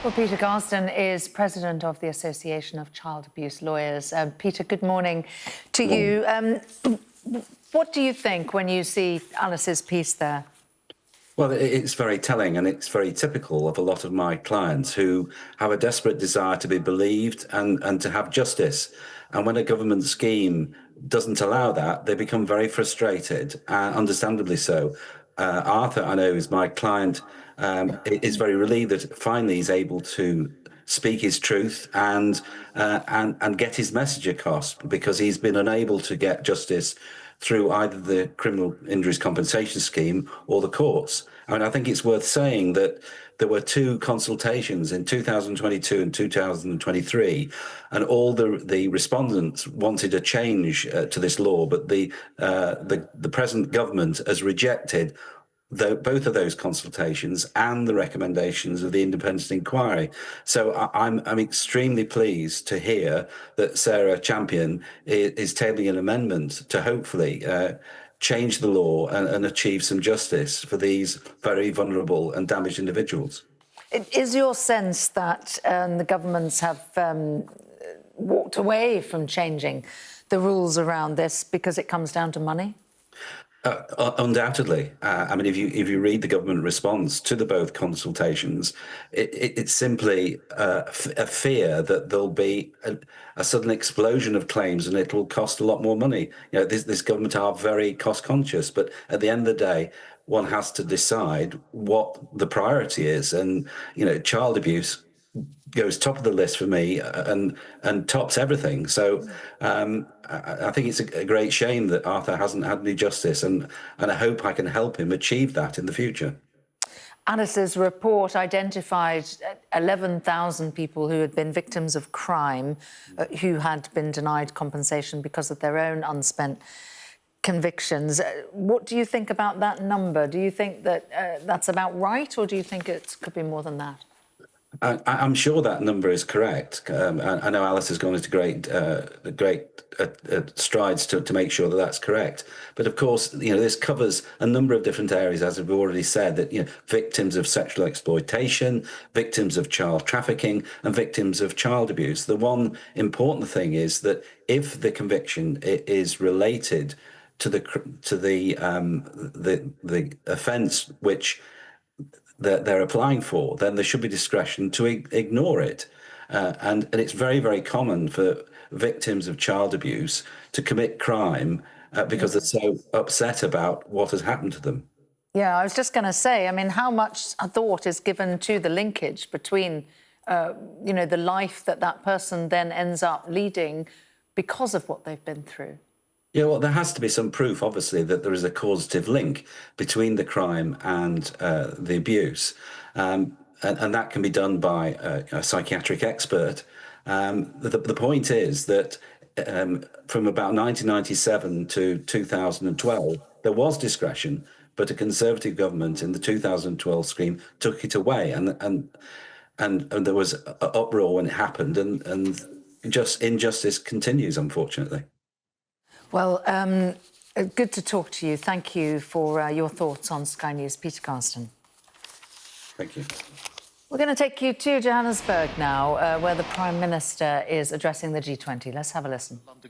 Well, Peter Garston is president of the Association of Child Abuse Lawyers. Peter, good morning to you. What do you think when you see Alice's piece there? Well, it's very telling, and it's very typical of a lot of my clients who have a desperate desire to be believed and to have justice. And when a government scheme doesn't allow that, they become very frustrated, understandably so. Arthur, I know, is my client, is very relieved that finally he's able to speak his truth and get his message across, because he's been unable to get justice through either the criminal injuries compensation scheme or the courts. I mean, I think it's worth saying that there were two consultations in 2022 and 2023, and all the respondents wanted a change to this law, but the present government has rejected both of those consultations and the recommendations of the independent inquiry. So I'm extremely pleased to hear that Sarah Champion is tabling an amendment to hopefully change the law and achieve some justice for these very vulnerable and damaged individuals. Is your sense that the governments have walked away from changing the rules around this because it comes down to money? Undoubtedly. I mean, if you read the government response to the both consultations, it's simply a fear that there'll be a sudden explosion of claims and it will cost a lot more money. You know, this government are very cost conscious, but at the end of the day, one has to decide what the priority is. And, you know, child abuse goes top of the list for me and tops everything. So I think it's a great shame that Arthur hasn't had any justice, and I hope I can help him achieve that in the future. Alice's report identified 11,000 people who had been victims of crime who had been denied compensation because of their own unspent convictions. What do you think about that number? Do you think that that's about right, or do you think it could be more than that? I'm sure that number is correct. I know Alice has gone into great strides to make sure that that's correct. But of course, you know, this covers a number of different areas, as we've already said, that, you know, victims of sexual exploitation, victims of child trafficking, and victims of child abuse. The one important thing is that if the conviction is related to the offence which they're applying for, then there should be discretion to ignore it. And it's very, very common for victims of child abuse to commit crime because they're so upset about what has happened to them. Yeah, I was just going to say, I mean, how much thought is given to the linkage between, you know, the life that person then ends up leading because of what they've been through? Yeah, well, there has to be some proof, obviously, that there is a causative link between the crime and the abuse. And that can be done by a psychiatric expert. The point is that from about 1997 to 2012, there was discretion, but a Conservative government in the 2012 scheme took it away. And there was an uproar when it happened, and just injustice continues, unfortunately. Well, good to talk to you. Thank you for your thoughts on Sky News. Peter Garston. Thank you. We're going to take you to Johannesburg now, where the Prime Minister is addressing the G20. Let's have a listen.